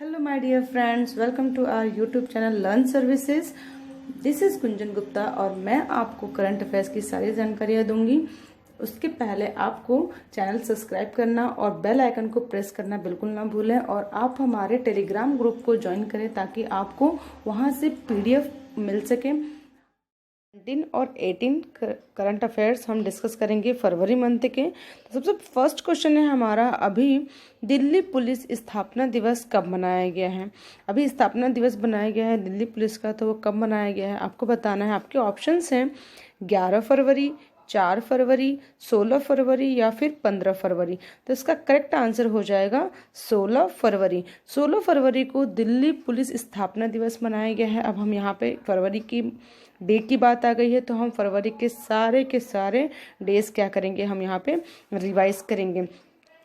Hello my dear friends, welcome to our YouTube channel Learn Services. This is कुंजन गुप्ता और मैं आपको current affairs की सारी जानकारियाँ दूंगी। उसके पहले आपको चैनल सब्सक्राइब करना और बेल आइकन को प्रेस करना बिल्कुल ना भूलें और आप हमारे टेलीग्राम ग्रुप को ज्वाइन करें ताकि आपको वहाँ से PDF मिल सके। 19 और 18 करंट अफेयर्स हम डिस्कस करेंगे फरवरी मंथ के। तो सबसे फर्स्ट क्वेश्चन है हमारा, अभी दिल्ली पुलिस स्थापना दिवस कब मनाया गया है? अभी स्थापना दिवस बनाया गया है दिल्ली पुलिस का, तो वो कब मनाया गया है आपको बताना है। आपके ऑप्शंस हैं 11 फरवरी, 4 फरवरी, 16 फरवरी या फिर 15 फरवरी। तो इसका करेक्ट आंसर हो जाएगा 16 फरवरी। 16 फरवरी को दिल्ली पुलिस स्थापना दिवस मनाया गया है। अब हम यहाँ पे फरवरी की डे की बात आ गई है तो हम फरवरी के सारे डेज क्या करेंगे, हम यहाँ पे रिवाइज करेंगे।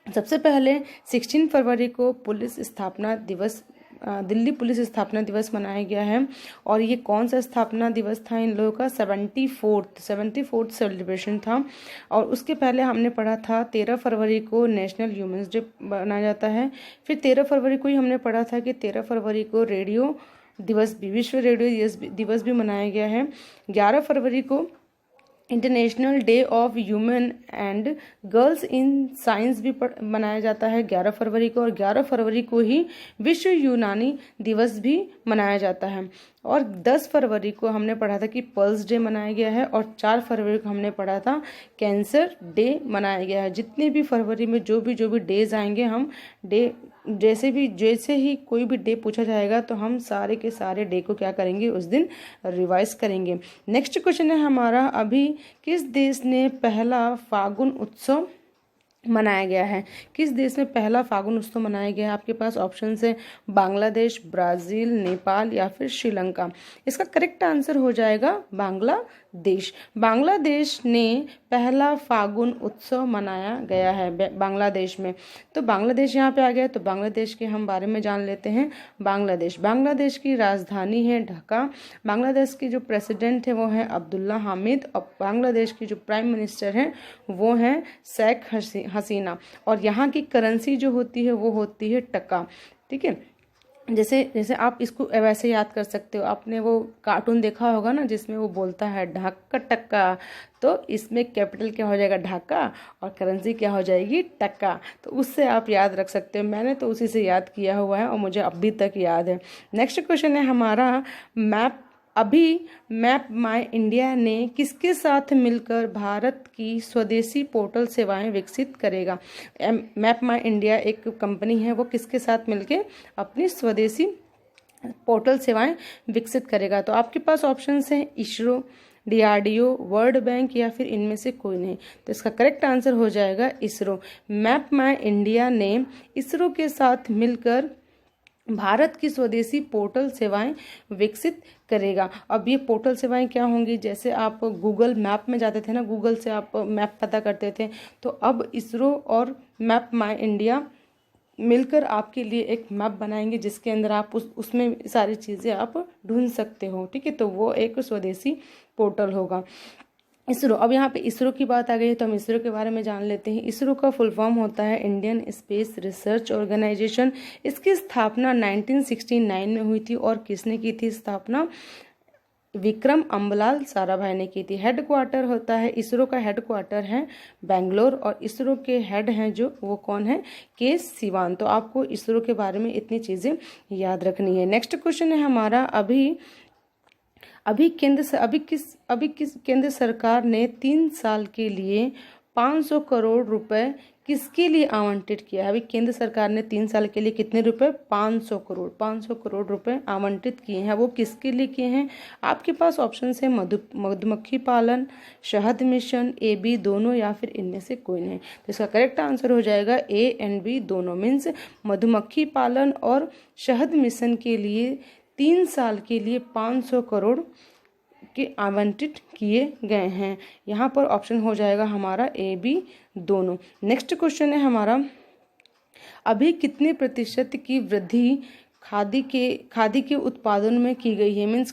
सबसे पहले 16 फरवरी को पुलिस स्थापना दिवस दिल्ली पुलिस स्थापना दिवस मनाया गया है। और ये कौन सा स्थापना दिवस था इन लोगों का? 74th सेलिब्रेशन था। और उसके पहले हमने पढ़ा था 13 फरवरी को नेशनल ह्यूमंस डे मनाया जाता है। फिर 13 फरवरी को ही हमने पढ़ा था कि 13 फरवरी को रेडियो दिवस भी, विश्व रेडियो दिवस भी मनाया गया है। 11 फरवरी को international day of human and girls in science भी मनाया जाता है 11 फरवरी को। और 11 फरवरी को ही विश्व यूनानी दिवस भी मनाया जाता है। और 10 फरवरी को हमने पढ़ा था कि पर्ल्स डे मनाया गया है। और 4 फरवरी को हमने पढ़ा था कैंसर डे मनाया गया है। जितने भी फरवरी में जो भी डेज आएंगे, हम डे जैसे ही कोई भी डे पूछा जाएगा तो हम सारे के सारे डे को क्या करेंगे, उस दिन रिवाइज करेंगे। नेक्स्ट क्वेश्चन है हमारा, अभी किस देश ने पहला फागुन उत्सव मनाया गया है? किस देश में पहला फागुन उत्सव मनाया गया है? आपके पास ऑप्शन है बांग्लादेश, ब्राजील, नेपाल या फिर श्रीलंका। इसका करेक्ट आंसर हो जाएगा बांग्लादेश। बांग्लादेश ने पहला फागुन उत्सव मनाया गया है बांग्लादेश में। तो बांग्लादेश यहाँ पे आ गया, तो बांग्लादेश के हम बारे में जान लेते हैं। बांग्लादेश की राजधानी है ढाका। बांग्लादेश की जो प्रेसिडेंट है वो है अब्दुल्ला हामिद और बांग्लादेश की जो प्राइम मिनिस्टर है वो है शेख हसीना। और यहाँ की करेंसी जो होती है वो होती है टका। ठीक है, जैसे आप इसको वैसे याद कर सकते हो। आपने वो कार्टून देखा होगा ना जिसमें वो बोलता है ढाका टक्का, तो इसमें कैपिटल क्या हो जाएगा, ढाका, और करेंसी क्या हो जाएगी, टक्का। तो उससे आप याद रख सकते हो। मैंने तो उसी से याद किया हुआ है और मुझे अभी तक याद है। नेक्स्ट क्वेश्चन है हमारा, मैप माई इंडिया ने किसके साथ मिलकर भारत की स्वदेशी पोर्टल सेवाएं विकसित करेगा? मैप माई इंडिया एक कंपनी है, वो किसके साथ मिलकर अपनी स्वदेशी पोर्टल सेवाएं विकसित करेगा? तो आपके पास ऑप्शंस हैं इसरो, DRDO, वर्ल्ड बैंक या फिर इनमें से कोई नहीं। तो इसका करेक्ट आंसर हो जाएगा इसरो। मैप माई इंडिया ने इसरो के साथ मिलकर भारत की स्वदेशी पोर्टल सेवाएं विकसित करेगा। अब ये पोर्टल सेवाएं क्या होंगी? जैसे आप गूगल मैप में जाते थे ना, गूगल से आप मैप पता करते थे, तो अब इसरो और मैप माई इंडिया मिलकर आपके लिए एक मैप बनाएंगे जिसके अंदर आप उसमें सारी चीज़ें आप ढूंढ सकते हो। ठीक है, तो वो एक स्वदेशी पोर्टल होगा इसरो। अब यहाँ पे इसरो की बात आ गई है तो हम इसरो के बारे में जान लेते हैं। इसरो का फुल फॉर्म होता है इंडियन स्पेस रिसर्च ऑर्गेनाइजेशन। इसकी स्थापना 1969 में हुई थी। और किसने की थी स्थापना? विक्रम अम्बलाल साराभाई ने की थी। हेडक्वार्टर होता है, इसरो का हेडक्वार्टर है बेंगलोर। और इसरो के हेड हैं जो, वो कौन है? के सिवान। तो आपको इसरो के बारे में इतनी चीज़ें याद रखनी है। नेक्स्ट क्वेश्चन है हमारा, अभी केंद्र सरकार ने 3 साल के लिए 500 करोड़ रुपए किसके लिए आवंटित किया है? अभी केंद्र सरकार ने 3 साल के लिए कितने रुपए? 500 करोड़ रुपए आवंटित किए हैं। वो किसके लिए किए हैं? आपके पास ऑप्शन है मधुमक्खी पालन, शहद मिशन, AB दोनों या फिर इनमें से कोई नहीं। तो इसका करेक्ट आंसर हो जाएगा A and B दोनों। मीन्स मधुमक्खी पालन और शहद मिशन के लिए 3 साल के लिए 500 करोड़ के आवंटित किए गए हैं। यहाँ पर ऑप्शन हो जाएगा हमारा AB दोनों। नेक्स्ट क्वेश्चन है हमारा, अभी कितने प्रतिशत की वृद्धि खादी के उत्पादन में की गई है। मीन्स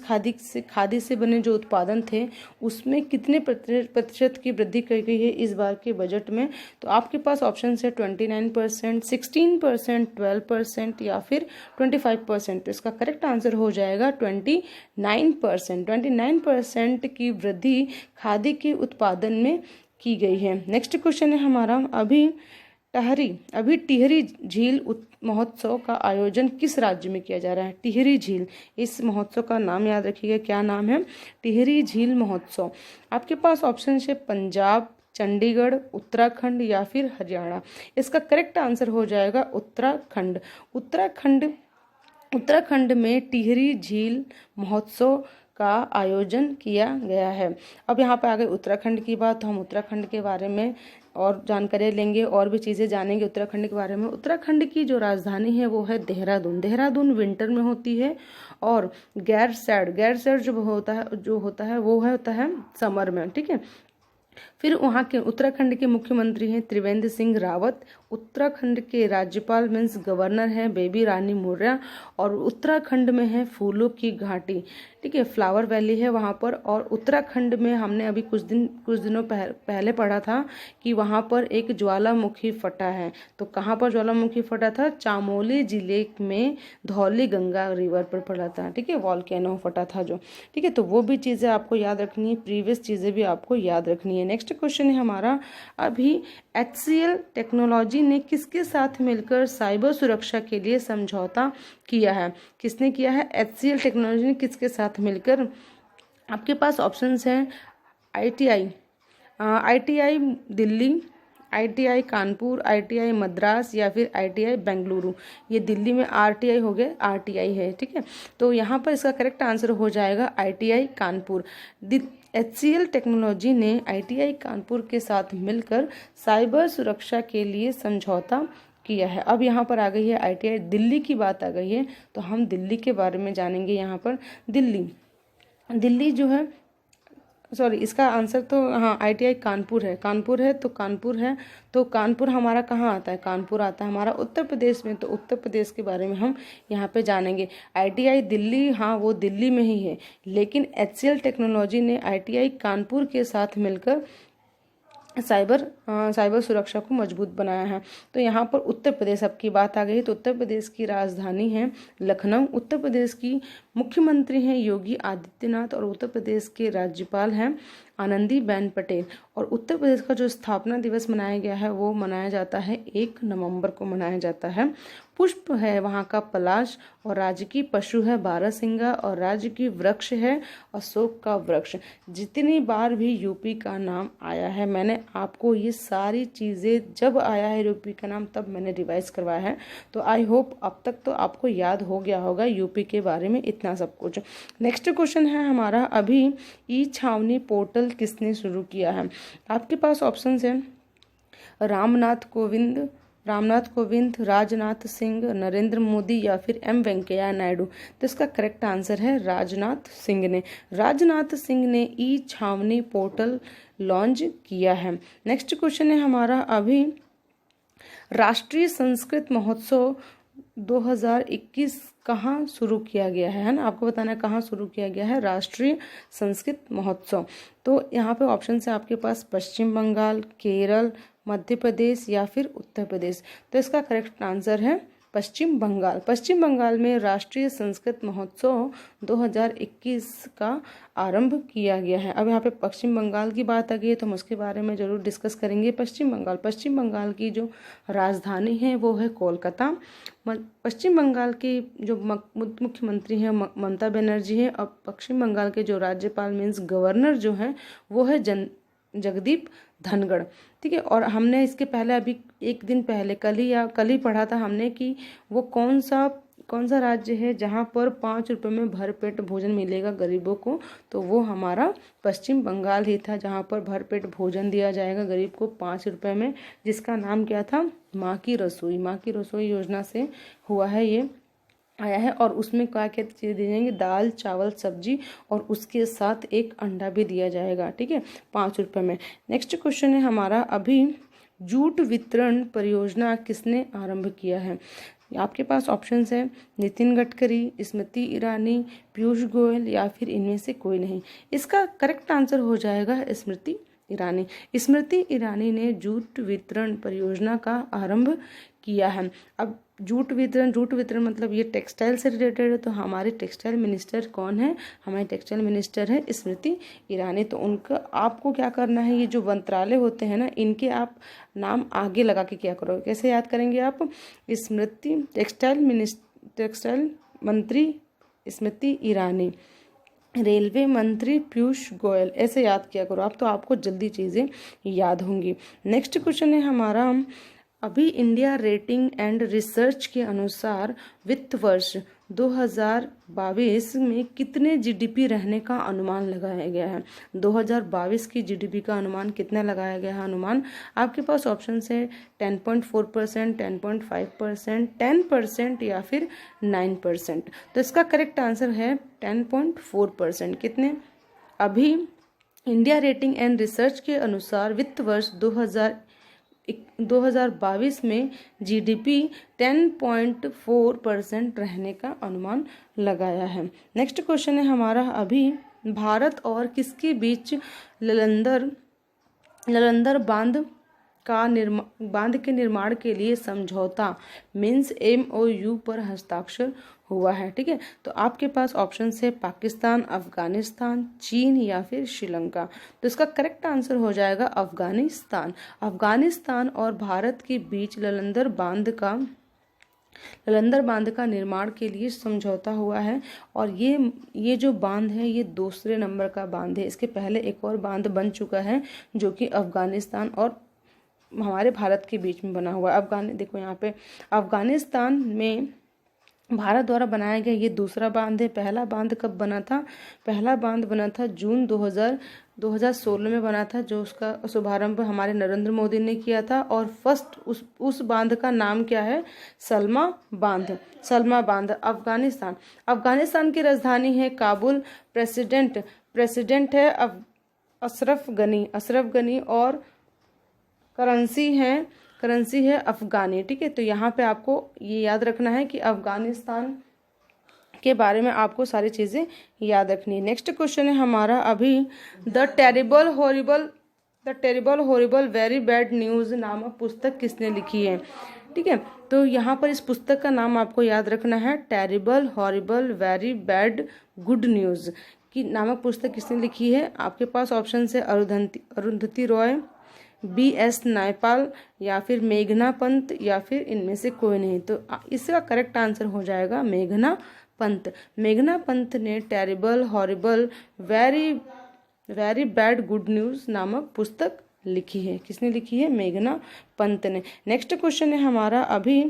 खादी से बने जो उत्पादन थे उसमें कितने प्रतिशत की वृद्धि की गई है इस बार के बजट में। तो आपके पास ऑप्शन है 29%, 16%, 12% या फिर 25%। तो इसका करेक्ट आंसर हो जाएगा 29%। 29% की वृद्धि खादी के उत्पादन में की गई है। नेक्स्ट क्वेश्चन है हमारा, अभी टिहरी झील महोत्सव का आयोजन किस राज्य में किया जा रहा है? टिहरी झील, इस महोत्सव का नाम याद रखिएगा, क्या नाम है? टिहरी झील महोत्सव। आपके पास ऑप्शन है पंजाब, चंडीगढ़, उत्तराखंड या फिर हरियाणा। इसका करेक्ट आंसर हो जाएगा उत्तराखंड। उत्तराखंड में टिहरी झील महोत्सव का आयोजन किया गया है। अब यहाँ पे आ गई उत्तराखंड की बात, तो हम उत्तराखंड के बारे में और जानकारी लेंगे और भी चीज़ें जानेंगे उत्तराखंड के बारे में। उत्तराखंड की जो राजधानी है वो है देहरादून। देहरादून विंटर में होती है और गैरसैंण जो होता है वो होता है समर में, ठीक है। फिर वहाँ के उत्तराखंड के मुख्यमंत्री हैं त्रिवेंद्र सिंह रावत। उत्तराखंड के राज्यपाल मीन्स गवर्नर हैं बेबी रानी मौर्य। और उत्तराखंड में है फूलों की घाटी, ठीक है, फ्लावर वैली है वहाँ पर। और उत्तराखंड में हमने अभी कुछ दिनों पहले पढ़ा था कि वहाँ पर एक ज्वालामुखी फटा है। तो कहाँ पर ज्वालामुखी फटा था? चामोली जिले में धौली गंगा रिवर पर पड़ा था, ठीक है, वॉल्केनो फटा था जो, ठीक है। तो वो भी चीज़ें आपको याद रखनी है, प्रीवियस चीज़ें भी आपको याद रखनी है। नेक्स्ट क्वेश्चन है हमारा, अभी HCL टेक्नोलॉजी ने किसके साथ मिलकर साइबर सुरक्षा के लिए समझौता किया है? किसने किया है? HCL टेक्नोलॉजी ने किसके साथ मिलकर? आपके पास ऑप्शंस हैं ITI Delhi, ITI Kanpur, ITI Madras या फिर ITI बेंगलुरु। ये दिल्ली में RTI हो गए, RTI है, ठीक है। तो यहाँ पर इसका करेक्ट आंसर हो जाएगा ITI कानपुर। HCL टेक्नोलॉजी ने ITI कानपुर के साथ मिलकर साइबर सुरक्षा के लिए समझौता किया है। अब यहाँ पर आ गई है ITI दिल्ली की बात आ गई है, तो हम दिल्ली के बारे में जानेंगे। यहाँ पर दिल्ली जो है, सॉरी, इसका आंसर तो हाँ ITI कानपुर है। तो कानपुर हमारा कहाँ आता है? कानपुर आता है हमारा उत्तर प्रदेश में। तो उत्तर प्रदेश के बारे में हम यहाँ पे जानेंगे। ITI दिल्ली, हाँ वो दिल्ली में ही है, लेकिन HCL टेक्नोलॉजी ने ITI कानपुर के साथ मिलकर साइबर सुरक्षा को मजबूत बनाया है। तो यहाँ पर उत्तर प्रदेश अब की बात आ गई। तो उत्तर प्रदेश की राजधानी है लखनऊ। उत्तर प्रदेश की मुख्यमंत्री हैं योगी आदित्यनाथ और उत्तर प्रदेश के राज्यपाल हैं आनंदीबेन पटेल। और उत्तर प्रदेश का जो स्थापना दिवस मनाया गया है वो मनाया जाता है 1 नवंबर को मनाया जाता है। पुष्प है वहाँ का पलाश, और राज्य की पशु है बारहसिंगा, और राज्य की वृक्ष है अशोक का वृक्ष। जितनी बार भी यूपी का नाम आया है, मैंने आपको ये सारी चीज़ें जब आया है यूपी का नाम तब मैंने रिवाइज करवाया है। तो आई होप अब तक तो आपको याद हो गया होगा यूपी के बारे में इतना सब कुछ। नेक्स्ट क्वेश्चन है हमारा, अभी ई-छावनी पोर्टल किसने शुरू किया है? आपके पास ऑप्शंस हैं रामनाथ कोविंद, राजनाथ सिंह, नरेंद्र मोदी या फिर M वेंकैया नायडू। तो इसका करेक्ट आंसर है राजनाथ सिंह ने ई-छावनी पोर्टल लॉन्च किया है। नेक्स्ट क्वेश्चन है हमारा, अभी राष्ट्रीय संस्कृत महोत्सव 2021 कहाँ शुरू किया गया है ना? आपको बताना है कहाँ शुरू किया गया है राष्ट्रीय संस्कृत महोत्सव। तो यहाँ पे ऑप्शन है आपके पास पश्चिम बंगाल, केरल, मध्य प्रदेश या फिर उत्तर प्रदेश। तो इसका करेक्ट आंसर है पश्चिम बंगाल में राष्ट्रीय संस्कृत महोत्सव 2021 का आरंभ किया गया है। अब यहाँ पे पश्चिम बंगाल की बात आ गई है तो हम उसके बारे में जरूर डिस्कस करेंगे। पश्चिम बंगाल की जो राजधानी है वो है कोलकाता। पश्चिम बंगाल की जो मुख्यमंत्री हैं ममता बनर्जी है, और पश्चिम बंगाल के जो राज्यपाल मीन्स गवर्नर जो हैं वो है जगदीप धनखड़, ठीक है। और हमने इसके पहले अभी एक दिन पहले कल ही पढ़ा था हमने कि वो कौन सा राज्य है जहाँ पर 5 रुपये में भरपेट भोजन मिलेगा गरीबों को। तो वो हमारा पश्चिम बंगाल ही था जहाँ पर भरपेट भोजन दिया जाएगा गरीब को 5 रुपये में, जिसका नाम क्या था? माँ की रसोई योजना से हुआ है, ये आया है। और उसमें क्या क्या चीज़ें दी जाएंगी? दाल, चावल, सब्जी, और उसके साथ एक अंडा भी दिया जाएगा, ठीक है, 5 रुपये में। नेक्स्ट क्वेश्चन है हमारा, अभी जूट वितरण परियोजना किसने आरंभ किया है? आपके पास ऑप्शंस है नितिन गडकरी, स्मृति ईरानी, पीयूष गोयल या फिर इनमें से कोई नहीं। इसका करेक्ट आंसर हो जाएगा स्मृति ईरानी। स्मृति ईरानी ने जूट वितरण परियोजना का आरंभ किया है। अब जूट वितरण मतलब ये टेक्सटाइल से रिलेटेड है, तो हमारे टेक्सटाइल मिनिस्टर कौन है? हमारे टेक्सटाइल मिनिस्टर है स्मृति ईरानी। तो उनका आपको क्या करना है, ये जो मंत्रालय होते हैं ना, इनके आप नाम आगे लगा के क्या करो। कैसे याद करेंगे आप? स्मृति टेक्सटाइल मंत्री स्मृति ईरानी, रेलवे मंत्री पीयूष गोयल, ऐसे याद किया करो आप, तो आपको जल्दी चीज़ें याद होंगी। नेक्स्ट क्वेश्चन है हमारा, अभी इंडिया रेटिंग एंड रिसर्च के अनुसार वित्त वर्ष 2022 में कितने जीडीपी रहने का अनुमान लगाया गया है? 2022 की जीडीपी का अनुमान कितना लगाया गया है? अनुमान आपके पास ऑप्शन है 10.4%, 10.5%, 10% या फिर 9%। तो इसका करेक्ट आंसर है 10.4%। कितने? अभी इंडिया रेटिंग एंड रिसर्च के अनुसार वित्त वर्ष 2022 में जीडीपी 10.4% रहने का अनुमान लगाया है। नेक्स्ट क्वेश्चन है हमारा, अभी भारत और किसके बीच ललंदर बांध के निर्माण के लिए समझौता मीन्स MOU पर हस्ताक्षर हुआ है? ठीक है, तो आपके पास ऑप्शन है पाकिस्तान, अफगानिस्तान, चीन या फिर श्रीलंका। तो इसका करेक्ट आंसर हो जाएगा अफगानिस्तान। अफगानिस्तान और भारत के बीच ललंदर बांध का निर्माण के लिए समझौता हुआ है। और ये जो बांध है ये दूसरे नंबर का बांध है। इसके पहले एक और बांध बन चुका है जो कि अफगानिस्तान और हमारे भारत के बीच में बना हुआ है। देखो यहाँ पे अफगानिस्तान में भारत द्वारा बनाया गया ये दूसरा बांध है। पहला बांध कब बना था? पहला बांध बना था जून 2016 में बना था, जो उसका शुभारंभ हमारे नरेंद्र मोदी ने किया था। और फर्स्ट उस बांध का नाम क्या है? सलमा बांध। अफगानिस्तान की राजधानी है काबुल। प्रेसिडेंट है अशरफ गनी और करेंसी है अफगानी। ठीक है, तो यहाँ पे आपको ये याद रखना है कि अफगानिस्तान के बारे में आपको सारी चीज़ें याद रखनी है। नेक्स्ट क्वेश्चन है हमारा, अभी the terrible horrible very bad news नामक पुस्तक किसने लिखी है? ठीक है, तो यहाँ पर इस पुस्तक का नाम आपको याद रखना है, terrible horrible very bad good news की नामक पुस्तक किसने लिखी है? आपके पास ऑप्शन है अरुंधति रॉय, BS नायपाल या फिर मेघना पंत या फिर इनमें से कोई नहीं। तो इसका करेक्ट आंसर हो जाएगा मेघना पंत ने terrible horrible very bad good news नामक पुस्तक लिखी है। किसने लिखी है? मेघना पंत ने। नेक्स्ट क्वेश्चन है हमारा, अभी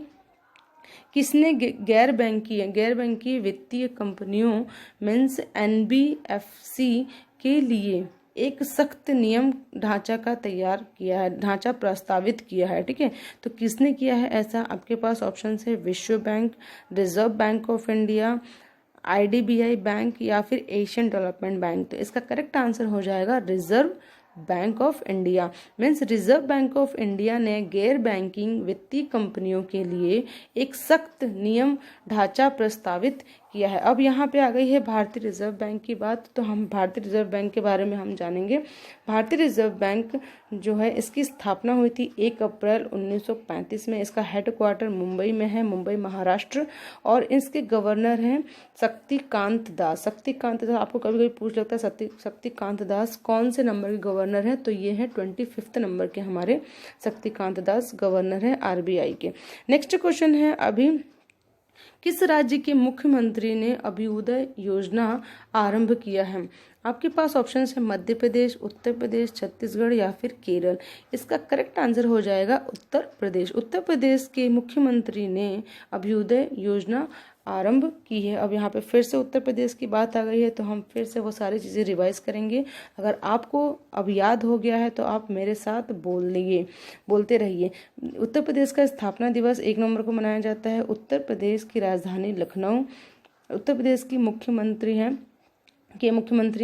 किसने गैर बैंकीय वित्तीय कंपनियों मीन्स NBFC के लिए एक सख्त नियम ढांचा प्रस्तावित किया है? ठीक है, तो किसने किया है ऐसा? आपके पास ऑप्शन है विश्व bank, reserve bank of India, IDBI bank या फिर एशियन डेवलपमेंट बैंक। तो इसका करेक्ट आंसर हो जाएगा reserve bank of India. Means reserve bank of India ने गैर बैंकिंग वित्तीय कंपनियों के लिए एक सख्त नियम ढांचा प्रस्तावित किया है। अब यहाँ पे आ गई है भारतीय रिजर्व बैंक की बात, तो हम भारतीय रिजर्व बैंक के बारे में हम जानेंगे। भारतीय रिजर्व बैंक जो है इसकी स्थापना हुई थी 1 अप्रैल 1935 में। इसका हेडक्वार्टर मुंबई में है, मुंबई महाराष्ट्र। और इसके गवर्नर हैं शक्तिकांत दास। आपको कभी कभी पूछ लगता है शक्तिकांत दास कौन से नंबर के गवर्नर हैं? तो ये है 25 नंबर के हमारे शक्तिकांत दास गवर्नर है RBI के। नेक्स्ट क्वेश्चन है, अभी किस राज्य के मुख्यमंत्री ने अभ्युदय योजना आरंभ किया है? आपके पास ऑप्शन है मध्य प्रदेश, उत्तर प्रदेश, छत्तीसगढ़ या फिर केरल। इसका करेक्ट आंसर हो जाएगा उत्तर प्रदेश के मुख्यमंत्री ने अभ्युदय योजना आरंभ की है। अब यहाँ पे फिर से उत्तर प्रदेश की बात आ गई है, तो हम फिर से वो सारी चीज़ें रिवाइज करेंगे। अगर आपको अब याद हो गया है तो आप मेरे साथ बोलते रहिए। उत्तर प्रदेश का स्थापना दिवस 1 नवंबर को मनाया जाता है। उत्तर प्रदेश की राजधानी लखनऊ। उत्तर प्रदेश की मुख्यमंत्री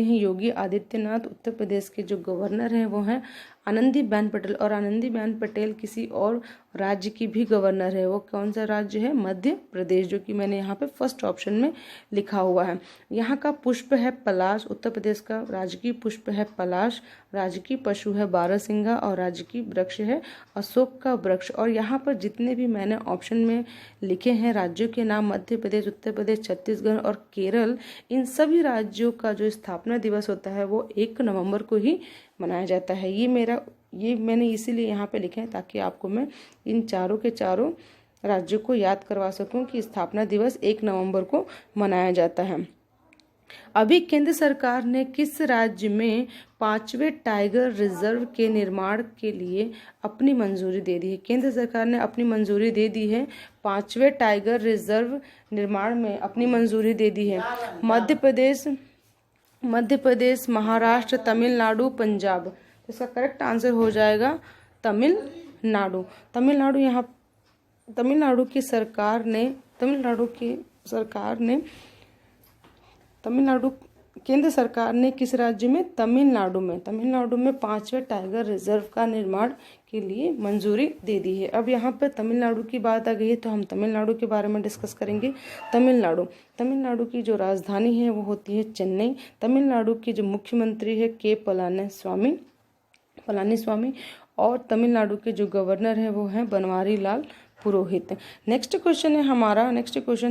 हैं योगी आदित्यनाथ। उत्तर प्रदेश के जो गवर्नर हैं वो हैं आनंदीबेन पटेल, और आनंदीबेन पटेल किसी और राज्य की भी गवर्नर है। वो कौन सा राज्य है? मध्य प्रदेश, जो कि मैंने यहाँ पे फर्स्ट ऑप्शन में लिखा हुआ है। यहाँ का पुष्प है पलाश, उत्तर प्रदेश का राजकीय पुष्प है पलाश, राजकीय पशु है बारहसिंगा और राजकीय वृक्ष है अशोक का वृक्ष। और यहाँ पर जितने भी मैंने ऑप्शन में लिखे हैं राज्यों के नाम, मध्य प्रदेश, उत्तर प्रदेश, छत्तीसगढ़ और केरल, इन सभी राज्यों का जो स्थापना दिवस होता है वो 1 नवंबर को ही मनाया जाता है। ये मैंने इसीलिए यहाँ पे लिखे हैं ताकि आपको मैं इन चारों के चारों राज्यों को याद करवा सकूं कि स्थापना दिवस 1 नवंबर को मनाया जाता है। अभी केंद्र सरकार ने किस राज्य में 5वें टाइगर रिजर्व के निर्माण के लिए अपनी मंजूरी दे दी है? केंद्र सरकार ने अपनी मंजूरी दे दी है 5वें टाइगर रिजर्व निर्माण में अपनी मंजूरी दे दी है। मध्य प्रदेश, महाराष्ट्र, तमिलनाडु, पंजाब। इसका करेक्ट आंसर हो जाएगा तमिलनाडु। तमिलनाडु की सरकार ने केंद्र सरकार ने किस राज्य में? तमिलनाडु में 5वें टाइगर रिजर्व का निर्माण के लिए मंजूरी दे दी है। अब यहाँ पर तमिलनाडु की बात आ गई है तो हम तमिलनाडु के बारे में डिस्कस करेंगे। तमिलनाडु की जो राजधानी है वो होती है चेन्नई। तमिलनाडु के जो मुख्यमंत्री है के पलानीस्वामी और तमिलनाडु के जो गवर्नर है वो है बनवारी लाल पुरोहित। नेक्स्ट क्वेश्चन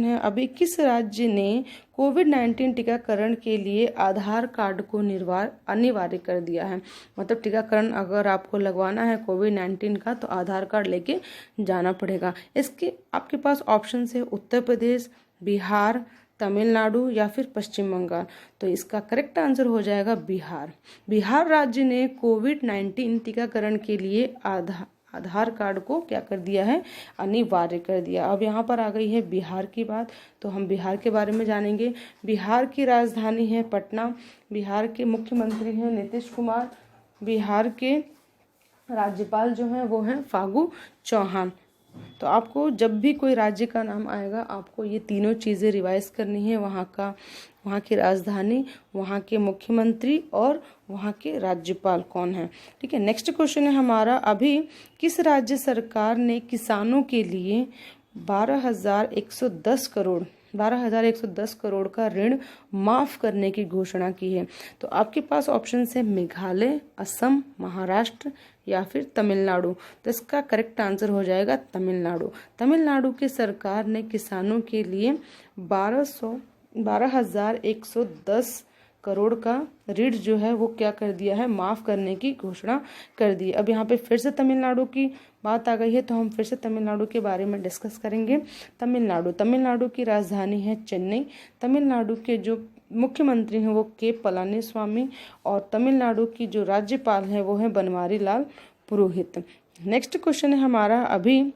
है अभी किस राज्य ने कोविड-19 टीकाकरण के लिए आधार कार्ड को अनिवार्य कर दिया है? मतलब टीकाकरण अगर आपको लगवाना है कोविड-19 का तो आधार कार्ड लेके जाना पड़ेगा। इसके आपके पास ऑप्शन है उत्तर प्रदेश, बिहार, तमिलनाडु या फिर पश्चिम बंगाल। तो इसका करेक्ट आंसर हो जाएगा बिहार राज्य ने कोविड-19 टीकाकरण के लिए आधार कार्ड को क्या कर दिया है? अनिवार्य कर दिया। अब यहाँ पर आ गई है बिहार की बात, तो हम बिहार के बारे में जानेंगे। बिहार की राजधानी है पटना। बिहार के मुख्यमंत्री हैं नीतीश कुमार। बिहार के राज्यपाल जो हैं वो हैं फागू चौहान। तो आपको जब भी कोई राज्य का नाम आएगा आपको ये तीनों चीज़ें रिवाइज करनी है, वहाँ की राजधानी, वहाँ के मुख्यमंत्री और वहाँ के राज्यपाल कौन है। ठीक है, नेक्स्ट क्वेश्चन है हमारा अभी किस राज्य सरकार ने किसानों के लिए 12,110 करोड़ का ऋण माफ करने की घोषणा की है? तो आपके पास ऑप्शन है मेघालय, असम, महाराष्ट्र या फिर तमिलनाडु। तो इसका करेक्ट आंसर हो जाएगा तमिलनाडु की सरकार ने किसानों के लिए 12,110 करोड़ का ऋण जो है वो क्या कर दिया है? माफ करने की घोषणा कर दी। अब यहाँ पे फिर से तमिलनाडु की बात आ गई है तो हम फिर से तमिलनाडु के बारे में डिस्कस करेंगे। तमिलनाडु की राजधानी है चेन्नई। तमिलनाडु के जो मुख्यमंत्री हैं वो के पलानीस्वामी और तमिलनाडु की जो राज्यपाल है वो है बनवारी लाल पुरोहित। नेक्स्ट क्वेश्चन है हमारा अभी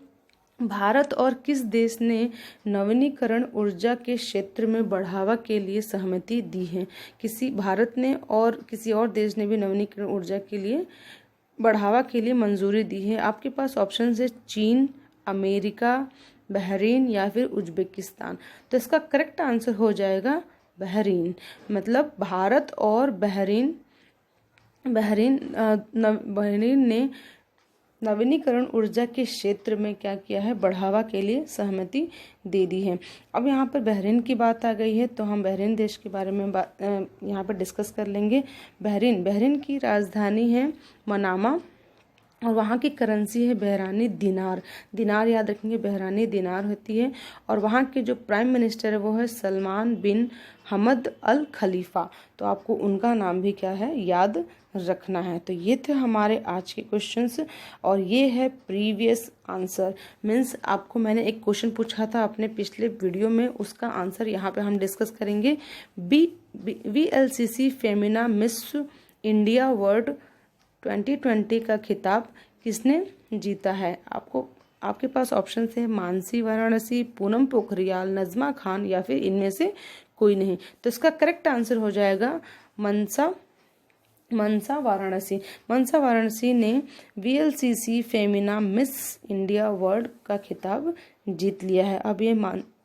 भारत और किस देश ने नवीनीकरण ऊर्जा के क्षेत्र में बढ़ावा के लिए सहमति दी है? भारत ने और किसी और देश ने भी नवीनीकरण ऊर्जा के लिए बढ़ावा के लिए मंजूरी दी है। आपके पास ऑप्शन है चीन, अमेरिका, बहरीन या फिर उज्बेकिस्तान। तो इसका करेक्ट आंसर हो जाएगा बहरीन। मतलब भारत और बहरीन ने नवीनीकरण ऊर्जा के क्षेत्र में क्या किया है? बढ़ावा के लिए सहमति दे दी है। अब यहाँ पर बहरीन की बात आ गई है तो हम बहरीन देश के बारे में यहाँ पर डिस्कस कर लेंगे। बहरीन की राजधानी है मनामा और वहाँ की करेंसी है बहरानी दिनार याद रखेंगे, बहरानी दिनार होती है। और वहाँ के जो प्राइम मिनिस्टर है वो है सलमान बिन हमद अल खलीफा। तो आपको उनका नाम भी क्या है? याद रखना है। तो ये थे हमारे आज के क्वेश्चंस और ये है प्रीवियस आंसर। मीन्स आपको मैंने एक क्वेश्चन पूछा था अपने पिछले वीडियो में, उसका आंसर यहाँ पे हम डिस्कस करेंगे। VLCC Femina miss India world 2020 का खिताब किसने जीता है? आपके पास ऑप्शन है मानसी वाराणसी, पूनम पोखरियाल, नजमा खान या फिर इनमें से कोई नहीं। तो इसका करेक्ट आंसर हो जाएगा मनसा वाराणसी ने VLCC Femina miss India world का खिताब जीत लिया है। अब ये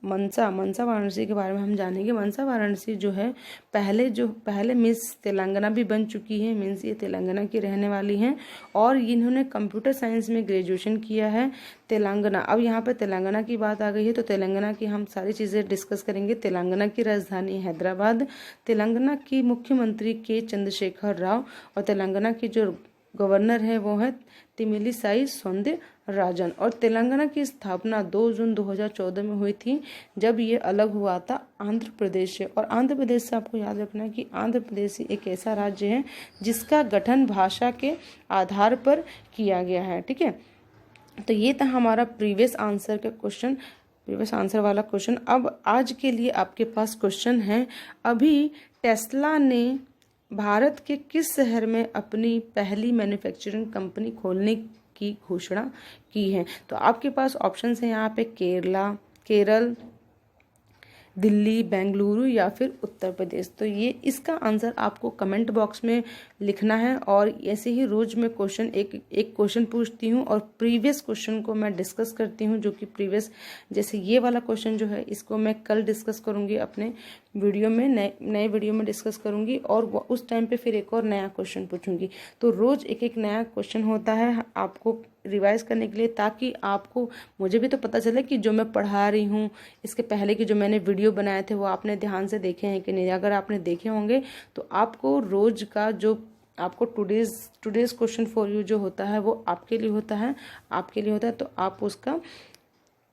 मनसा वाराणसी के बारे में हम जानेंगे। मनसा वाराणसी जो है पहले मिस तेलंगाना भी बन चुकी है, मीन्स ये तेलंगाना की रहने वाली हैं और इन्होंने कंप्यूटर साइंस में ग्रेजुएशन किया है तेलंगाना। अब यहाँ पे तेलंगाना की बात आ गई है तो तेलंगाना की हम सारी चीज़ें डिस्कस करेंगे। तेलंगाना की राजधानी हैदराबाद, तेलंगाना की मुख्यमंत्री के चंद्रशेखर राव और तेलंगाना की जो गवर्नर है वो है तमिलिसाई सौंदरराजन। और तेलंगाना की स्थापना 2 जून 2014 में हुई थी जब ये अलग हुआ था आंध्र प्रदेश से। और आंध्र प्रदेश से आपको याद रखना है कि आंध्र प्रदेश एक ऐसा राज्य है जिसका गठन भाषा के आधार पर किया गया है। ठीक है, तो ये था हमारा प्रीवियस आंसर वाला क्वेश्चन। अब आज के लिए आपके पास क्वेश्चन है, अभी टेस्ला ने भारत के किस शहर में अपनी पहली मैन्युफैक्चरिंग कंपनी खोलने की घोषणा की है? तो आपके पास ऑप्शंस हैं यहाँ पे केरल, दिल्ली, बेंगलुरु या फिर उत्तर प्रदेश। तो ये इसका आंसर आपको कमेंट बॉक्स में लिखना है। और ऐसे ही रोज मैं क्वेश्चन एक क्वेश्चन पूछती हूँ और प्रीवियस क्वेश्चन को मैं डिस्कस करती हूँ, जो कि प्रीवियस जैसे ये वाला क्वेश्चन जो है इसको मैं कल डिस्कस करूँगी अपने वीडियो में, नए वीडियो में डिस्कस करूँगी और उस टाइम पे फिर एक और नया क्वेश्चन पूछूंगी। तो रोज एक नया क्वेश्चन होता है आपको रिवाइज करने के लिए, ताकि आपको मुझे भी तो पता चले कि जो मैं पढ़ा रही हूँ इसके पहले की जो मैंने वीडियो बनाए थे वो आपने ध्यान से देखे हैं कि नहीं। अगर आपने देखे होंगे तो आपको रोज का जो आपको टुडेज क्वेश्चन फॉर यू जो होता है वो आपके लिए होता है तो आप उसका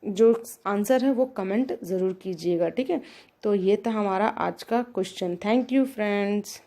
जो आंसर है वो कमेंट ज़रूर कीजिएगा। ठीक है, तो ये था हमारा आज का क्वेश्चन। Thank you friends.